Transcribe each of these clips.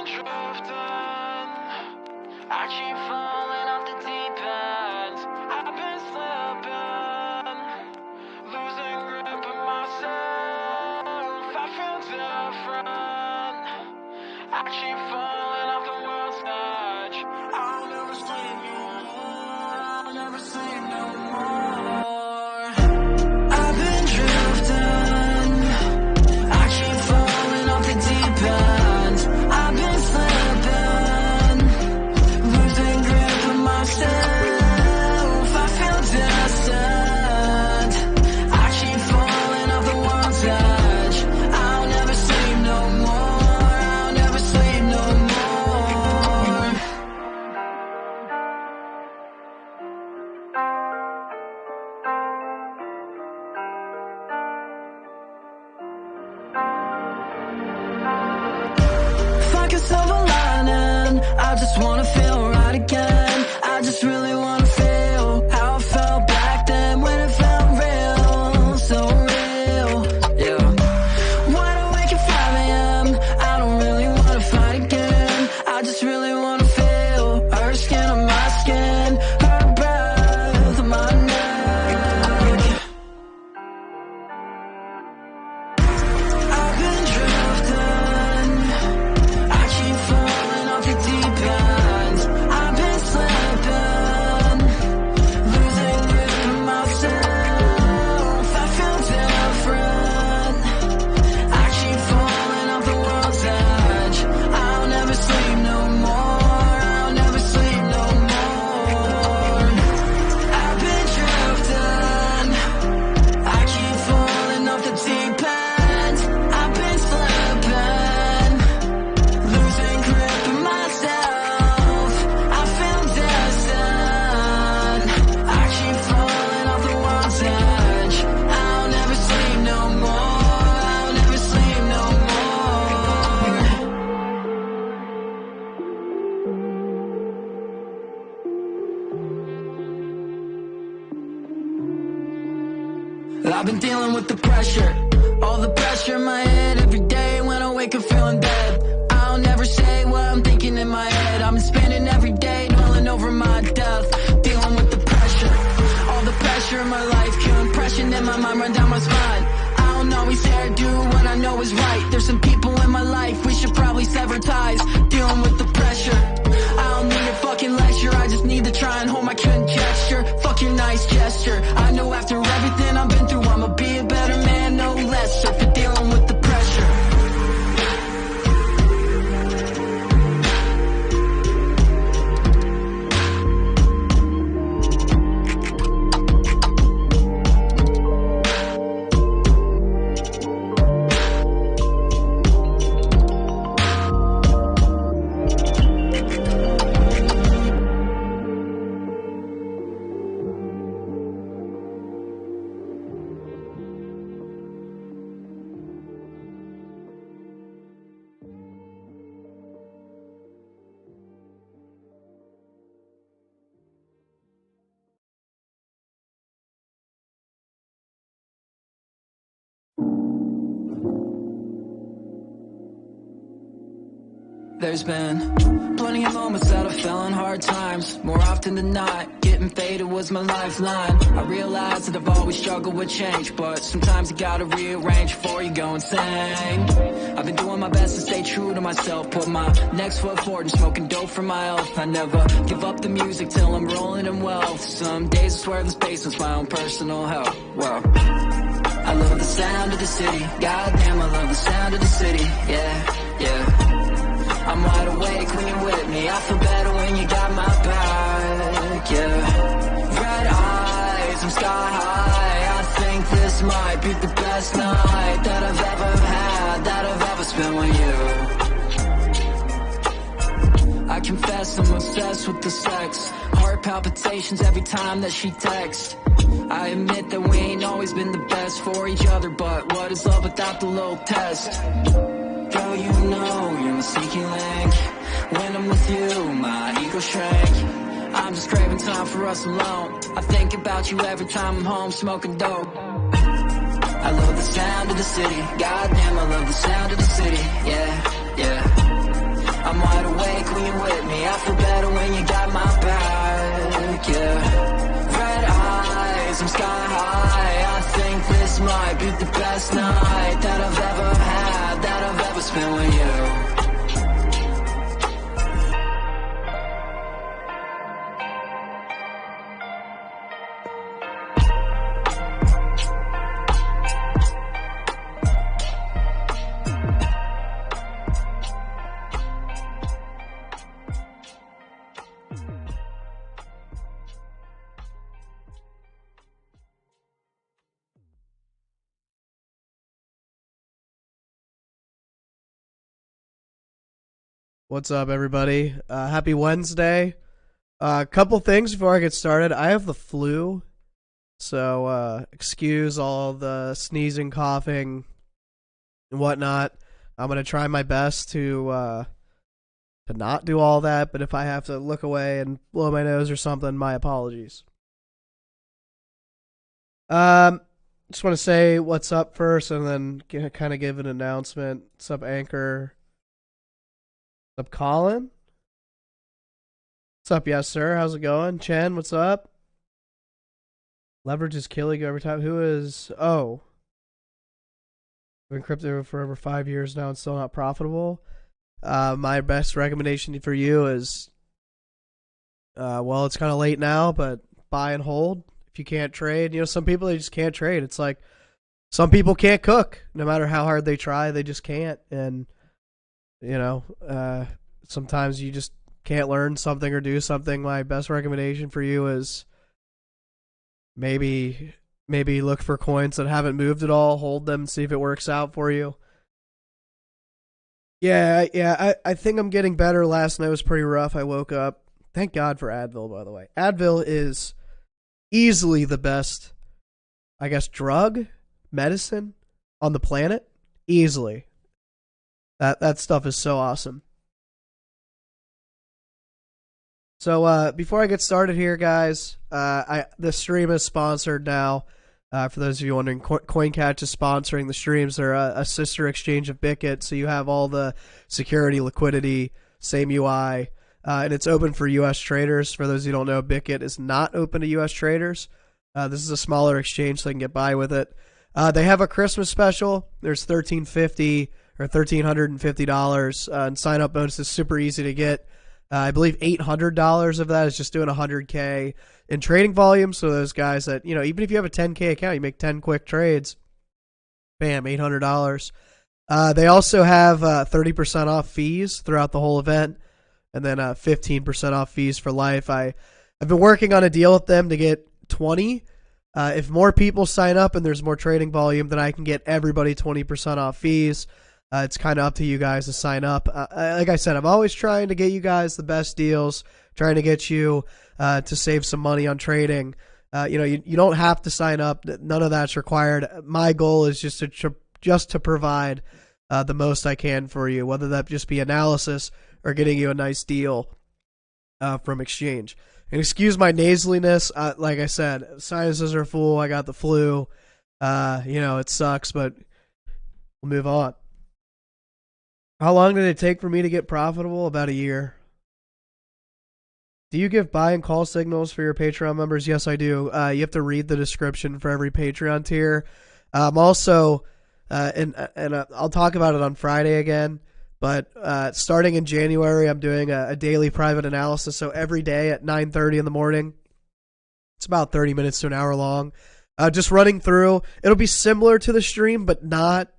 drifting. I keep falling off the deep end. I've been slipping, losing grip of myself. I feel different. I keep falling off the world's edge. I'll never sleep no more. I'll never sleep no more. I've been drifting. I keep falling off the deep end. I've been slipping, losing grip of myself. I feel distant. I keep falling off the world's edge. I'll never sleep no more. I'll never sleep no more. Like a silver lining, I just wanna feel right again. I just really wanna feel how I felt back then, when it felt real, so real. Yeah. Wide awake at 5 a.m. I don't really wanna fight again. I just really wanna feel her skin on my skin, her breath on my neck. I've been drifting. I keep falling off the deep end. I've been slipping, losing grip of myself. I feel different. I keep falling off the world's edge. I'll never sleep no more. I'll never sleep no more. I've been drifting. I keep falling off the deep end. I've been slipping, losing grip of myself. I feel distant. I keep falling off the world's edge. I'll never sleep no more. I'll never sleep no more. I've been dealing with the pressure, all the pressure in my head every day. When I wake up feeling bad, I'll never say what I'm thinking in my head. I'm spending every day dwelling over my death, dealing with the pressure, all the pressure in my life. Compression in my mind run down my spine. I don't always dare do what I know is right. There's some people in my life, we should probably sever ties. Dealing with the pressure, I don't need a fucking lecture. I just need to try and hold my conjecture. Fuck your nice gesture. I know after everything I've been through, I'ma be a better man, no lesser, for dealing with the pressure. There's been plenty of moments that I fell in hard times. More often than not, getting faded was my lifeline. I realized that I've always struggled with change, but sometimes you gotta rearrange before you go insane. I've been doing my best to stay true to myself, put my next foot forward and smoking dope for my health. I never give up the music till I'm rolling in wealth. Some days I swear this basement's my own personal hell. Well, I love the sound of the city. Goddamn, I love the sound of the city. Yeah, yeah. I'm wide awake when you're with me. I feel better when you got my back, yeah. Red eyes, I'm sky high. I think this might be the best night that I've ever had, that I've ever spent with you. I confess I'm obsessed with the sex. Heart palpitations every time that she texts. I admit that we ain't always been the best for each other, but what is love without the little test? Girl, you know you're my sneaky link. When I'm with you, my ego shrink. I'm just craving time for us alone. I think about you every time I'm home smoking dope. I love the sound of the city. Goddamn, I love the sound of the city. Yeah, yeah. I'm wide awake when you're with me. I feel better when you got my back, yeah. Red eyes, I'm sky high. I think this might be the best night that I've ever had, that I've ever spent with you. What's up, everybody? Happy Wednesday. A couple things before I get started. I have the flu, so excuse all the sneezing, coughing, and whatnot. I'm going to try my best to not do all that, but if I have to look away and blow my nose or something, my apologies. Just want to say what's up first and then kind of give an announcement. What's up, Anchor? What's up, Colin? What's up, yes, sir? How's it going? Chen, what's up? Leverage is killing every time. Who is... Oh. I've been crypto for over 5 years now and still not profitable. My best recommendation for you is... well, it's kind of late now, but buy and hold. If you can't trade, you know, some people, they just can't trade. It's like some people can't cook. No matter how hard they try, they just can't. And... you know, sometimes you just can't learn something or do something. My best recommendation for you is maybe look for coins that haven't moved at all, hold them, see if it works out for you. Yeah, I think I'm getting better. Last night was pretty rough. I woke up. Thank God for Advil, by the way. Advil is easily the best, I guess, medicine on the planet. Easily. That stuff is so awesome. So before I get started here, guys, the stream is sponsored now. For those of you wondering, Coincatch is sponsoring the streams. They're a sister exchange of Bitget, so you have all the security, liquidity, same UI, and it's open for U.S. traders. For those of you who don't know, Bitget is not open to U.S. traders. This is a smaller exchange, so they can get by with it. They have a Christmas special. There's $1,350 or $1,350, and sign-up bonus is super easy to get. I believe $800 of that is just doing $100K in trading volume. So those guys that, you know, even if you have a 10K account, you make 10 quick trades, bam, $800. They also have 30% off fees throughout the whole event, and then 15% off fees for life. I've been working on a deal with them to get 20. If more people sign up and there's more trading volume, then I can get everybody 20% off fees. It's kind of up to you guys to sign up. Like I said, I'm always trying to get you guys the best deals, trying to get you to save some money on trading. You don't have to sign up. None of that's required. My goal is just to provide the most I can for you, whether that just be analysis or getting you a nice deal from exchange. And excuse my nasaliness. Like I said, sinuses are full. I got the flu. It sucks, but we'll move on. How long did it take for me to get profitable? About a year. Do you give buy and call signals for your Patreon members? Yes, I do. You have to read the description for every Patreon tier. Also, and I'll talk about it on Friday again, but starting in January, I'm doing a daily private analysis. So every day at 9:30 in the morning, it's about 30 minutes to an hour long. Just running through. It'll be similar to the stream, but not.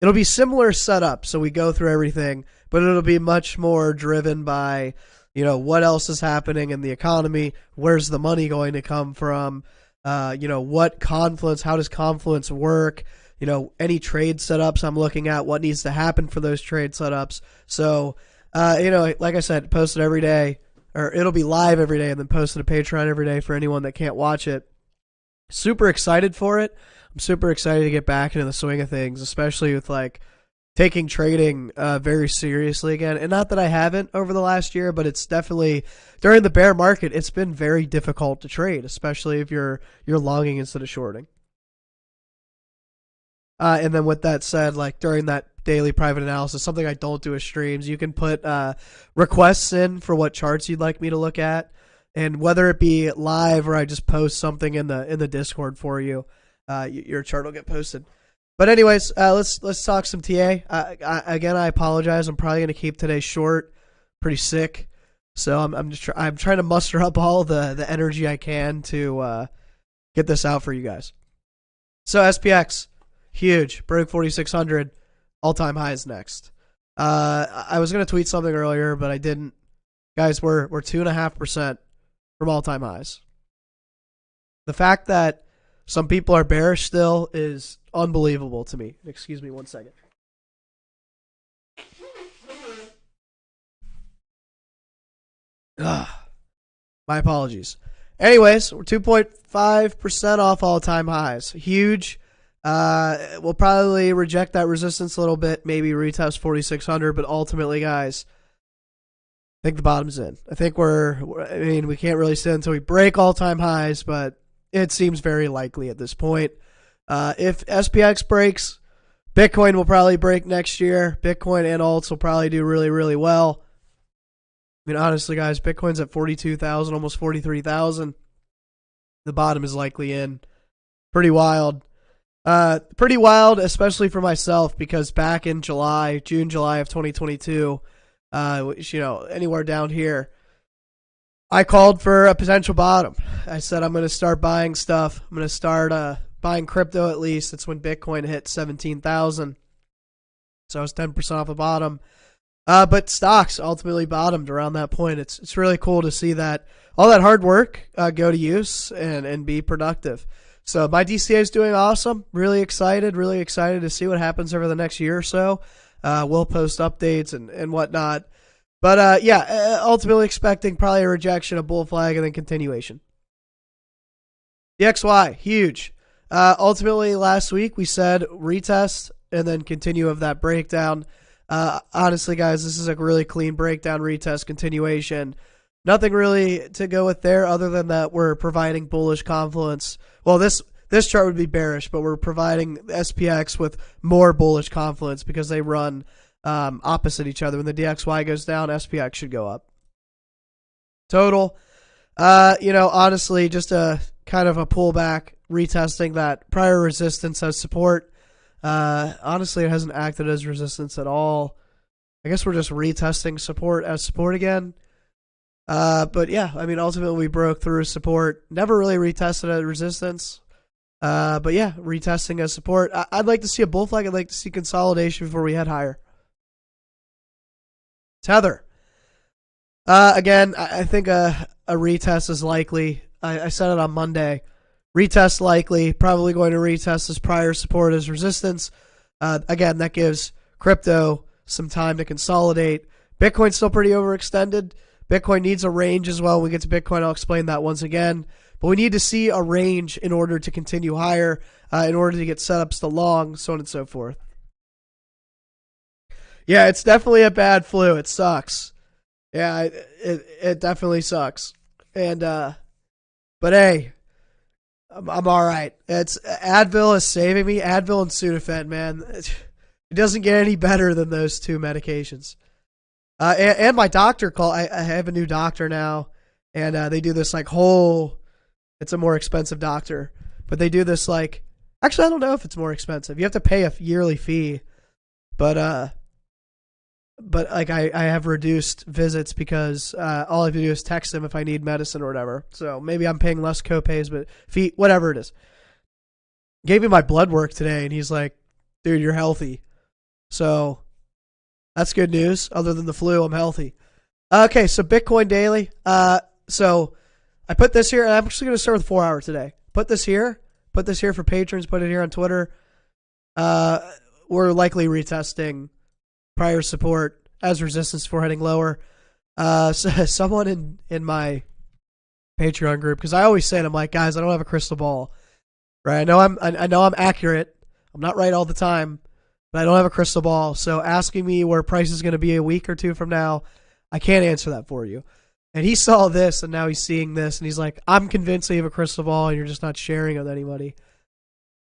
It'll be similar setup, so we go through everything, but it'll be much more driven by, what else is happening in the economy, where's the money going to come from, what Confluence, how does Confluence work, any trade setups I'm looking at, what needs to happen for those trade setups. So, like I said, posted every day, or it'll be live every day and then posted to Patreon every day for anyone that can't watch it. Super excited for it. I'm super excited to get back into the swing of things, especially with taking trading very seriously again. And not that I haven't over the last year, but it's definitely during the bear market, it's been very difficult to trade, especially if you're longing instead of shorting. And then with that said, during that daily private analysis, something I don't do with streams. You can put requests in for what charts you'd like me to look at, and whether it be live or I just post something in the Discord for you, your chart will get posted. But anyways, let's talk some TA. Again, I apologize. I'm probably gonna keep today short. Pretty sick, so I'm trying to muster up all the energy I can to get this out for you guys. So SPX, huge, broke 4,600, all-time highs next. I was gonna tweet something earlier, but I didn't. Guys, we're 2.5% from all-time highs. The fact that some people are bearish still is unbelievable to me. Excuse me 1 second. My apologies. Anyways, we're 2.5% off all-time highs. Huge. We'll probably reject that resistance a little bit, maybe retest 4,600, but ultimately, guys, I think the bottom's in. I think we can't really sit until we break all-time highs, but it seems very likely at this point. If SPX breaks, Bitcoin will probably break next year. Bitcoin and alts will probably do really, really well. I mean, honestly, guys, Bitcoin's at 42,000, almost 43,000. The bottom is likely in. Pretty wild. Pretty wild, especially for myself, because back in June, July of 2022, which, anywhere down here, I called for a potential bottom. I said I'm going to start buying stuff. I'm going to start buying crypto at least. That's when Bitcoin hit 17,000. So I was 10% off the bottom. But stocks ultimately bottomed around that point. It's really cool to see that all that hard work go to use and be productive. So my DCA is doing awesome. Really excited to see what happens over the next year or so. We'll post updates and whatnot. But ultimately expecting probably a rejection, a bull flag, and then continuation. The XY, huge. Ultimately, last week we said retest and then continue of that breakdown. Honestly, guys, this is a really clean breakdown, retest, continuation. Nothing really to go with there other than that we're providing bullish confluence. Well, this chart would be bearish, but we're providing SPX with more bullish confluence because they run opposite each other. When the DXY goes down, SPX should go up. Total, honestly, just a kind of a pullback, retesting that prior resistance as support. Honestly, it hasn't acted as resistance at all. I guess we're just retesting support as support again. But yeah, I mean, ultimately we broke through support. Never really retested as resistance. But yeah, retesting as support. I'd like to see a bull flag. I'd like to see consolidation before we head higher. Tether. Again, I think a retest is likely. I said it on Monday. Retest likely. Probably going to retest this prior support as resistance. Again, that gives crypto some time to consolidate. Bitcoin's still pretty overextended. Bitcoin needs a range as well. When we get to Bitcoin, I'll explain that once again. But we need to see a range in order to continue higher, in order to get setups to long, so on and so forth. Yeah, it's definitely a bad flu. It sucks. Yeah, it definitely sucks. And but hey, I'm all right. It's Advil is saving me. Advil and Sudafed, man. It doesn't get any better than those two medications. And my doctor called. I have a new doctor now, and they do this it's a more expensive doctor, but they do this actually I don't know if it's more expensive. You have to pay a yearly fee, but I have reduced visits because all I have to do is text them if I need medicine or whatever. So maybe I'm paying less copays, but fee, whatever it is. Gave me my blood work today, and he's like, "Dude, you're healthy." So that's good news. Other than the flu, I'm healthy. Okay, so Bitcoin daily. So I put this here, and I'm actually going to start with 4 hour today. Put this here for patrons. Put it here on Twitter. We're likely retesting prior support as resistance for heading lower. So someone in my Patreon group, because I always say it, I'm like, guys, I don't have a crystal ball, right? I know I'm accurate. I'm not right all the time, but I don't have a crystal ball. So asking me where price is going to be a week or two from now, I can't answer that for you. And he saw this, and now he's seeing this, and he's like, I'm convinced that you have a crystal ball, and you're just not sharing it with anybody.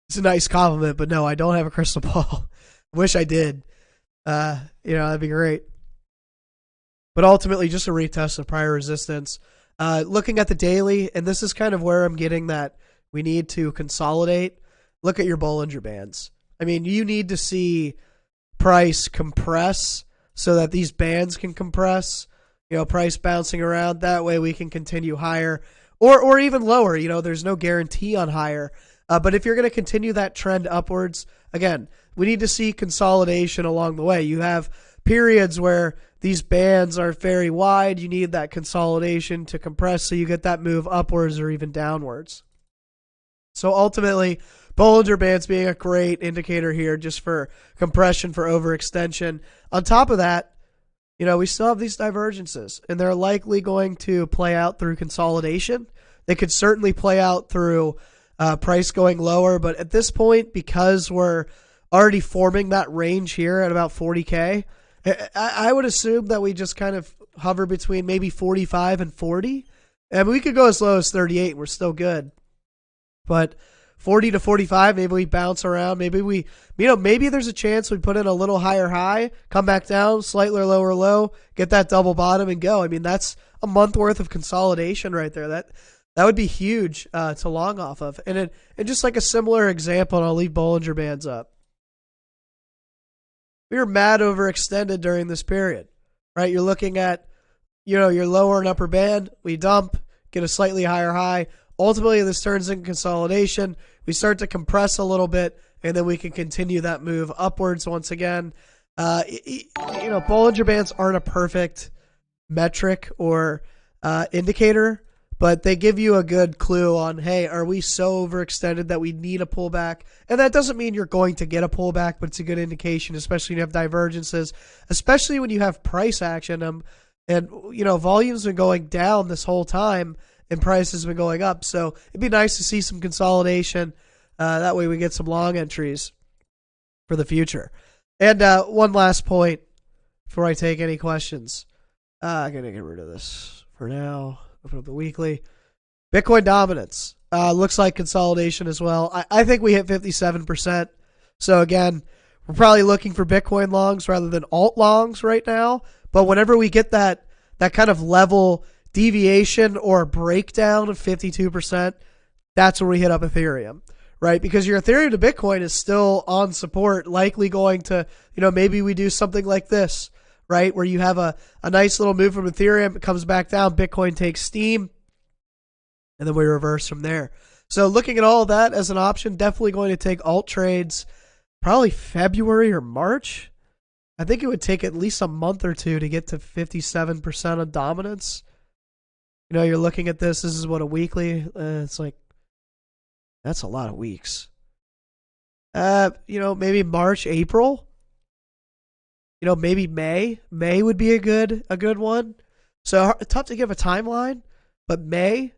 It's a nice compliment, but no, I don't have a crystal ball. I wish I did. That'd be great. But ultimately, just a retest of prior resistance. Looking at the daily, and this is kind of where I'm getting that we need to consolidate. Look at your Bollinger Bands. I mean, you need to see price compress so that these bands can compress. Price bouncing around. That way we can continue higher or even lower. There's no guarantee on higher. But if you're going to continue that trend upwards, again, we need to see consolidation along the way. You have periods where these bands are very wide. You need that consolidation to compress so you get that move upwards or even downwards. So ultimately, Bollinger Bands being a great indicator here just for compression, for overextension. On top of that, we still have these divergences, and they're likely going to play out through consolidation. They could certainly play out through price going lower, but at this point, because we're already forming that range here at about 40K, I would assume that we just kind of hover between maybe 45 and 40. And we could go as low as 38 and we're still good. But 40 to 45, maybe we bounce around. Maybe maybe there's a chance we put in a little higher high, come back down, slightly lower low, get that double bottom and go. I mean, that's a month worth of consolidation right there. That would be huge to long off of. And just like a similar example, and I'll leave Bollinger Bands up. We were mad overextended during this period, right? You're looking at, your lower and upper band. We dump, get a slightly higher high. Ultimately, this turns into consolidation. We start to compress a little bit, and then we can continue that move upwards once again. Bollinger Bands aren't a perfect metric or indicator, but they give you a good clue on, hey, are we so overextended that we need a pullback? And that doesn't mean you're going to get a pullback, but it's a good indication, especially when you have divergences, especially when you have price action. And volume's been going down this whole time, and price has been going up. So it'd be nice to see some consolidation. That way we get some long entries for the future. And one last point before I take any questions. I'm going to get rid of this for now. Open up the weekly. Bitcoin dominance. Looks like consolidation as well. I think we hit 57%. So again, we're probably looking for Bitcoin longs rather than alt longs right now. But whenever we get that kind of level deviation or breakdown of 52%, that's where we hit up Ethereum, right? Because your Ethereum to Bitcoin is still on support, likely going to, maybe we do something like this, right? Where you have a nice little move from Ethereum, it comes back down, Bitcoin takes steam, and then we reverse from there. So looking at all of that as an option, definitely going to take alt trades probably February or March. I think it would take at least a month or two to get to 57% of dominance. You're looking at this is what a weekly, it's like, that's a lot of weeks. Maybe March, April. Maybe May. May would be a good one. So tough to give a timeline, but May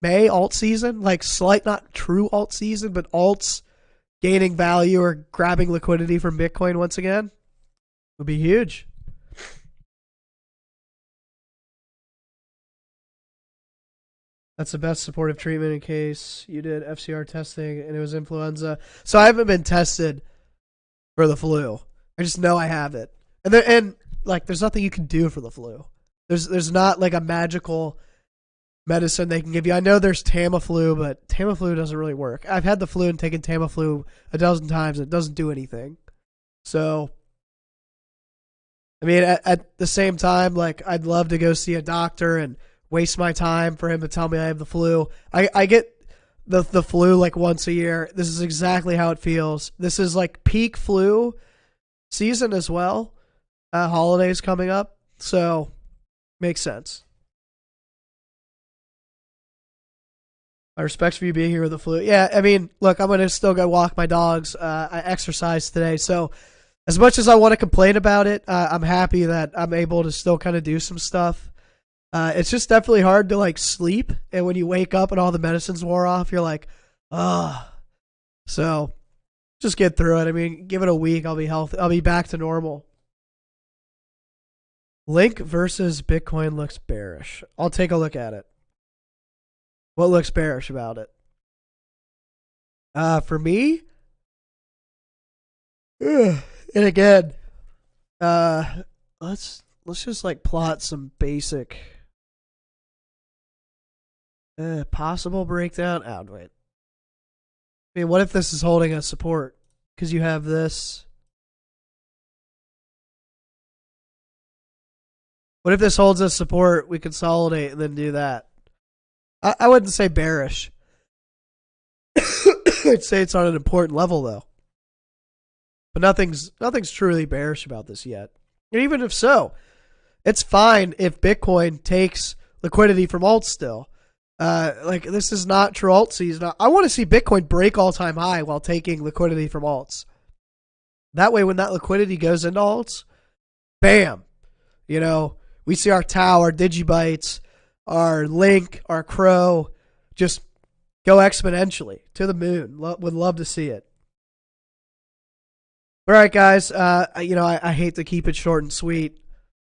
alt season, like slight, not true alt season, but alts gaining value or grabbing liquidity from Bitcoin once again would be huge. That's the best supportive treatment in case you did FCR testing and it was influenza. So I haven't been tested for the flu. I just know I have it. And there's nothing you can do for the flu. There's not like a magical medicine they can give you. I know there's Tamiflu, but Tamiflu doesn't really work. I've had the flu and taken Tamiflu a dozen times. It doesn't do anything. So, I mean, at the same time, like, I'd love to go see a doctor and waste my time for him to tell me I have the flu. I get the flu like once a year. This is exactly how it feels. This is like peak flu season as well. Holidays coming up. So, makes sense. My respects for you being here with the flu. Yeah, I mean, look, I'm going to still go walk my dogs. I exercised today. So, as much as I want to complain about it, I'm happy that I'm able to still kind of do some stuff. It's just definitely hard to, like, sleep. And when you wake up and all the medicines wore off, you're like, ugh. So, just get through it. I mean, give it a week. I'll be healthy. I'll be back to normal. Link versus Bitcoin looks bearish. I'll take a look at it. What looks bearish about it? For me? And again, Let's just like plot some basic possible breakdown. Oh wait. I mean, what if this is holding us support? Because you have this. What if this holds us support? We consolidate and then do that. I wouldn't say bearish. I'd say it's on an important level though. But nothing's truly bearish about this yet. And even if so, it's fine if Bitcoin takes liquidity from alts still. Like this is not true alt season. I want to see Bitcoin break all-time high while taking liquidity from alts. That way, when that liquidity goes into alts, bam, you know, we see our Tau, our Digibytes, our Link, our Crow just go exponentially to the moon. Would love to see it. All right, guys. I hate to keep it short and sweet.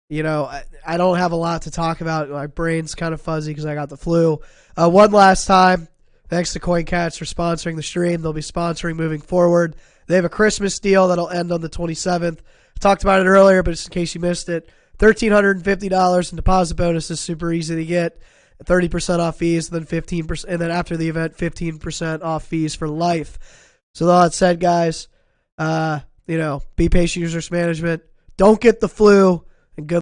You know, I don't have a lot to talk about. My brain's kind of fuzzy because I got the flu. One last time, thanks to Coincatch for sponsoring the stream. They'll be sponsoring moving forward. They have a Christmas deal that'll end on the 27th. I talked about it earlier, but just in case you missed it, $1,350 in deposit bonuses, super easy to get. 30% off fees, then 15%, and then after the event, 15% off fees for life. So with all that said, guys, be patient, users management. Don't get the flu, and good